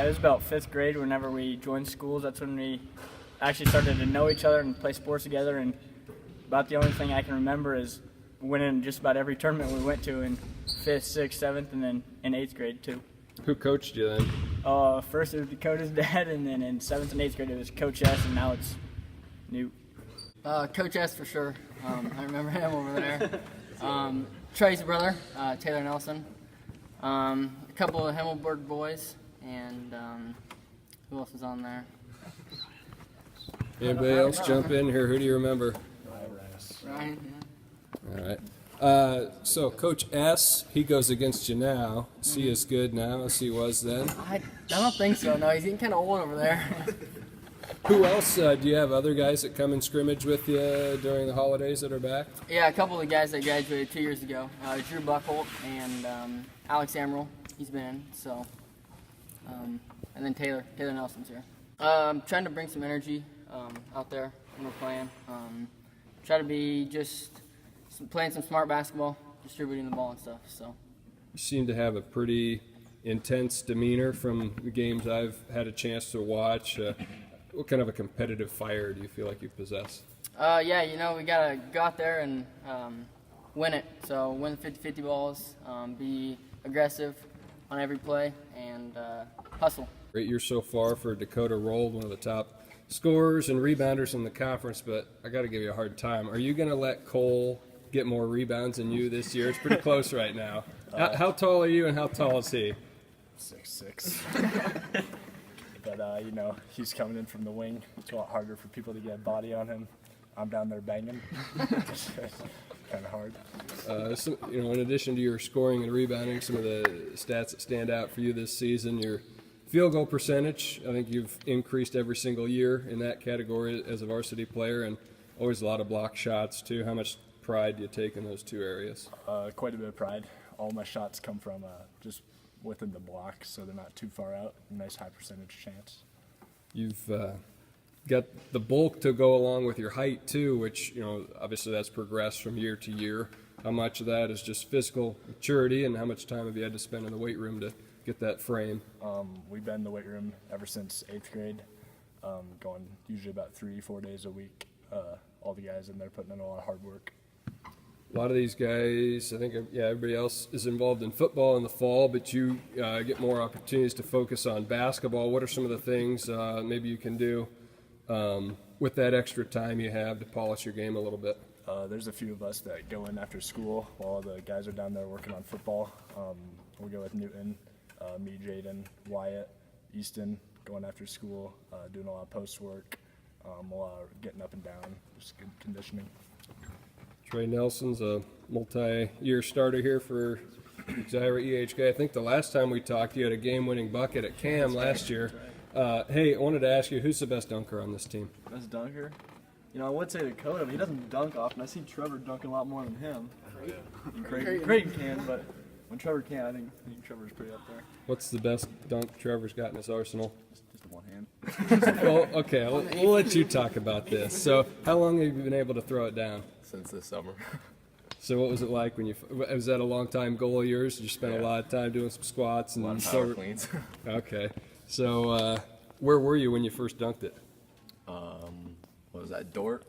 it was about 5th grade whenever we joined schools. That's when we actually started to know each other and play sports together. And about the only thing I can remember is winning just about every tournament we went to in 5th, 6th, 7th, and then in 8th grade too. Who coached you then? First it was Dakota's dad, and then in 7th and 8th grade it was Coach S, and now it's Newt. Coach S for sure. I remember him over there. Trey's brother, Taylor Nelson. A couple of Himmelberg boys, and who else is on there? Anybody else jump in here? Who do you remember? Ryan, yeah. All right. So Coach S, he goes against you now. Is he as good now as he was then? I don't think so. No, he's getting kind of old over there. Who else? Do you have other guys that come and scrimmage with you during the holidays that are back? Yeah, a couple of the guys that graduated 2 years ago. Drew Buckholt and Alex Amaral. He's been in. So, and then Taylor Nelson's here. I'm trying to bring some energy out there when we're playing. Try to be just playing some smart basketball, distributing the ball and stuff. So. You seem to have a pretty intense demeanor from the games I've had a chance to watch. What kind of a competitive fire do you feel like you possess? Yeah, we got to go out there and win it. So win 50-50 balls, be aggressive on every play, and hustle. Great year so far for Dakota Rolled, one of the top scorers and rebounders in the conference, but I got to give you a hard time. Are you going to let Cole get more rebounds than you this year? It's pretty close right now. How tall are you and how tall is he? 6'6". But, he's coming in from the wing. It's a lot harder for people to get a body on him. I'm down there banging. It's kind of hard. In addition to your scoring and rebounding, some of the stats that stand out for you this season, your field goal percentage, I think you've increased every single year in that category as a varsity player, and always a lot of block shots, too. How much pride do you take in those two areas? Quite a bit of pride. All my shots come from just within the block, so they're not too far out. Nice high percentage chance. You've got the bulk to go along with your height too, which obviously that's progressed from year to year. How much of that is just physical maturity, and how much time have you had to spend in the weight room to get that frame? We've been in the weight room ever since 8th grade, going usually about 3-4 days a week. All the guys in there putting in a lot of hard work. A lot of these guys, I think, everybody else is involved in football in the fall, but you get more opportunities to focus on basketball. What are some of the things maybe you can do with that extra time you have to polish your game a little bit? There's a few of us that go in after school while the guys are down there working on football. We go with Newton, me, Jaden, Wyatt, Easton, going after school, doing a lot of post work, a lot of getting up and down, just good conditioning. Trey Nelson's a multi-year starter here for Exira-EHK. I think the last time we talked, you had a game-winning bucket at Cam last year. Hey, I wanted to ask you, who's the best dunker on this team? Best dunker? I would say Dakota, but he doesn't dunk often. I see Trevor dunking a lot more than him. Creighton can, but when Trevor can, I think Trevor's pretty up there. What's the best dunk Trevor's got in his arsenal? Just one hand. Well, okay, we'll let you talk about this. So how long have you been able to throw it down? Since this summer. So what was it like when was that a long time goal of yours? Did you spend a lot of time doing some squats and a lot of power cleans? Okay. So where were you when you first dunked it? What was that, Dort?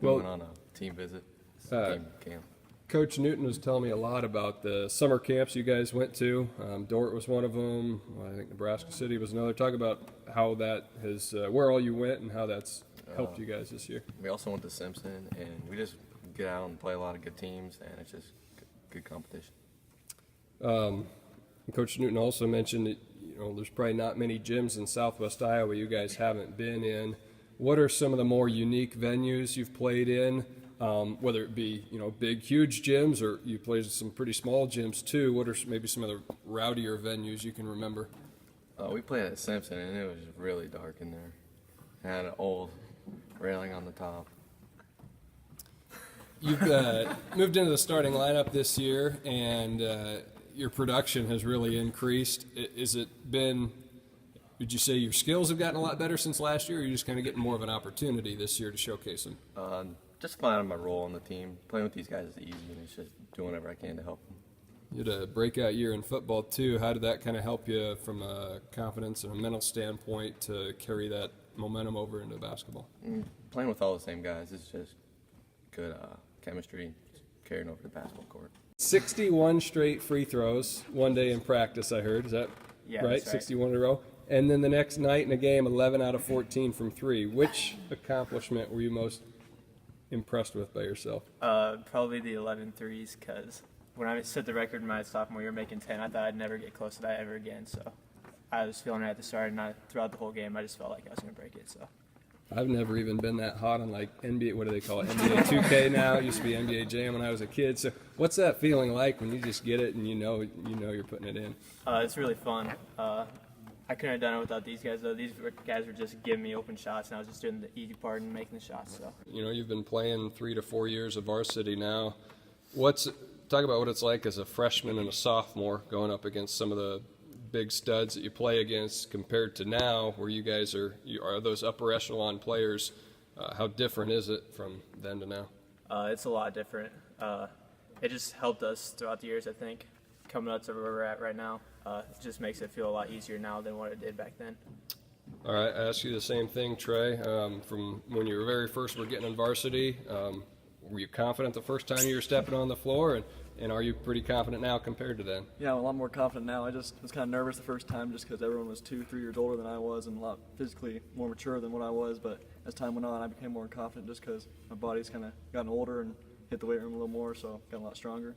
Well, we went on a team visit, team camp. Coach Newton was telling me a lot about the summer camps you guys went to. Dort was one of them. I think Nebraska City was another. Talk about how that has, where all you went and how that's helped you guys this year. We also went to Simpson, and we just get out and play a lot of good teams, and it's just good competition. Coach Newton also mentioned that there's probably not many gyms in Southwest Iowa you guys haven't been in. What are some of the more unique venues you've played in? Whether it be big, huge gyms, or you played in some pretty small gyms too. What are maybe some of the rowdier venues you can remember? We played at Simpson, and it was really dark in there. It had an old railing on the top. You've moved into the starting lineup this year, and your production has really increased. Would you say your skills have gotten a lot better since last year, or are you just kind of getting more of an opportunity this year to showcase them? Just finding my role on the team. Playing with these guys is easy, and it's just doing whatever I can to help them. You had a breakout year in football too. How did that kind of help you from a confidence and a mental standpoint to carry that momentum over into basketball? Playing with all the same guys is just good chemistry carrying over the basketball court. 61 straight free throws one day in practice, I heard. Is that Yeah, right? that's right. 61 in a row. And then the next night in a game, 11 out of 14 from three. Which accomplishment were you most impressed with by yourself? Probably the 11 threes, because when I set the record in my sophomore year making 10, I thought I'd never get close to that ever again. So I was feeling it at the start, and throughout the whole game, I just felt like I was going to break it. So I've never even been that hot on like NBA, what do they call it, NBA 2K now. It used to be NBA Jam when I was a kid. So what's that feeling like when you just get it and you know you're putting it in? it's really fun. I couldn't have done it without these guys, though. These guys were just giving me open shots, and I was just doing the easy part and making the shots. So You know, you've been playing 3 to 4 years of varsity now. Talk about what it's like as a freshman and a sophomore going up against some of the big studs that you play against compared to now where you guys are those upper echelon players. How different is it from then to now? it's a lot different. It just helped us throughout the years, I think. Coming up to where we're at right now, it just makes it feel a lot easier now than what it did back then. All right, I asked you the same thing, Trey. From when you were very first were getting in varsity, were you confident the first time you were stepping on the floor, and are you pretty confident now compared to then? Yeah, I'm a lot more confident now. I just was kind of nervous the first time just because everyone was 2-3 years older than I was and a lot physically more mature than what I was. But as time went on, I became more confident just because my body's kind of gotten older and hit the weight room a little more, so got a lot stronger.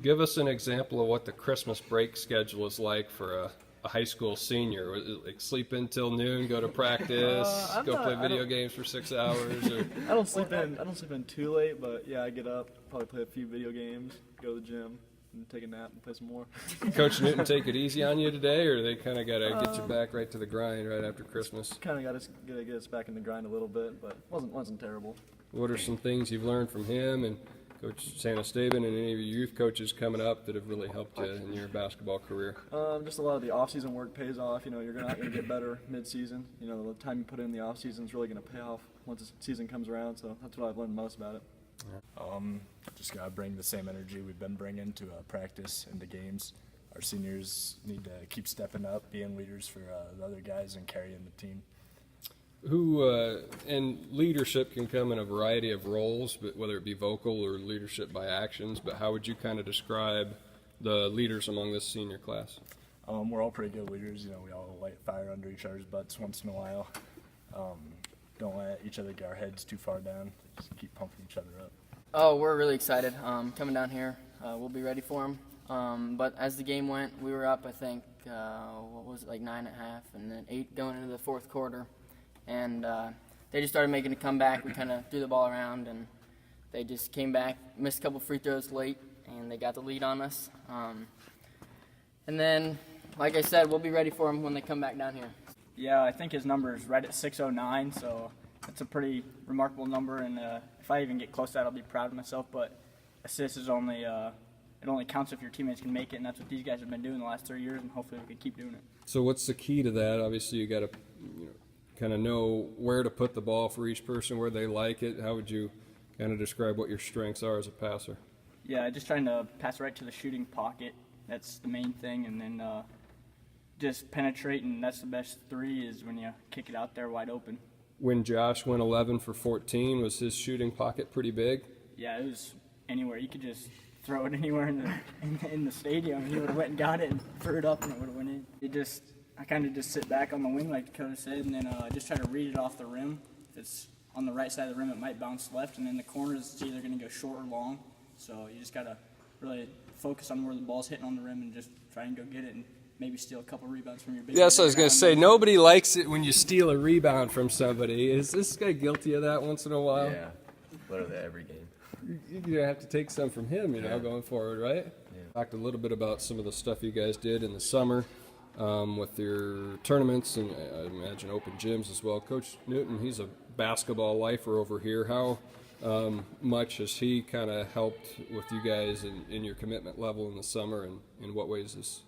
Give us an example of what the Christmas break schedule is like for a high school senior. Was it like sleep in till noon, go to practice, play video games for 6 hours? Or? I don't sleep in too late, but yeah, I get up, probably play a few video games, go to the gym, and take a nap and play some more. Coach Newton take it easy on you today, or they kind of got to get you back right to the grind right after Christmas? Kind of got to get us back in the grind a little bit, but wasn't terrible. What are some things you've learned from him and Coach Santastaben and any of your youth coaches coming up that have really helped you in your basketball career? Just a lot of the off-season work pays off. You know, you're not going to get better mid-season. You know, the time you put in the off-season is really going to pay off once the season comes around. So that's what I've learned most about it. Just got to bring the same energy we've been bringing to practice and the games. Our seniors need to keep stepping up, being leaders for the other guys and carrying the team. And leadership can come in a variety of roles, but whether it be vocal or leadership by actions, but how would you kind of describe the leaders among this senior class? We're all pretty good leaders. You know, we all light fire under each other's butts once in a while. Don't let each other get our heads too far down. Just keep pumping each other up. Oh, we're really excited coming down here. We'll be ready for them. But as the game went, we were up, I think, what was it, like 9.5, and then 8 going into the fourth quarter. And they just started making a comeback. We kind of threw the ball around, and they just came back, missed a couple free throws late, and they got the lead on us. And then, like I said, we'll be ready for them when they come back down here. Yeah, I think his number is right at 609, so that's a pretty remarkable number. And if I even get close to that, I'll be proud of myself. But assists is only it only counts if your teammates can make it, and that's what these guys have been doing the last 3 years, and hopefully we can keep doing it. So what's the key to that? Obviously, you got to kind of know where to put the ball for each person, where they like it. How would you kind of describe what your strengths are as a passer? Yeah, just trying to pass right to the shooting pocket. That's the main thing, and then just penetrate, and that's the best three is when you kick it out there wide open. When Josh went 11 for 14, was his shooting pocket pretty big? Yeah, it was anywhere. You could just throw it anywhere in the stadium, and he would have went and got it and threw it up, and it would have went in. I kind of just sit back on the wing, like Dakota said, and then just try to read it off the rim. If it's on the right side of the rim, it might bounce left, and in the corners, it's either going to go short or long. So you just got to really focus on where the ball's hitting on the rim and just try and go get it and maybe steal a couple rebounds from your big. Yes, I was going to say, nobody likes it when you steal a rebound from somebody. Is this guy guilty of that once in a while? Yeah, literally every game. You're going to have to take some from him, going forward, right? Yeah. Talked a little bit about some of the stuff you guys did in the summer. With your tournaments and I imagine open gyms as well. Coach Newton, he's a basketball lifer over here. How much has he kind of helped with you guys in your commitment level in the summer, and in what ways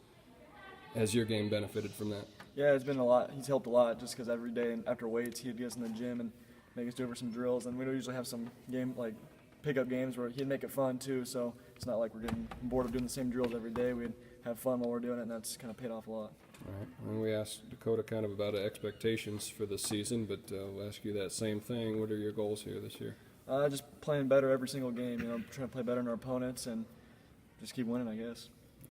has your game benefited from that? Yeah, it's been a lot. He's helped a lot just because every day after weights, he'd get us in the gym and make us do over some drills. And we don't usually have some game like pickup games where he'd make it fun too. So it's not like we're getting bored of doing the same drills every day. We'd have fun while we're doing it, and that's kind of paid off a lot. All right. And we asked Dakota kind of about expectations for the season, but we'll ask you that same thing. What are your goals here this year? Just playing better every single game. Trying to play better than our opponents and just keep winning, I guess.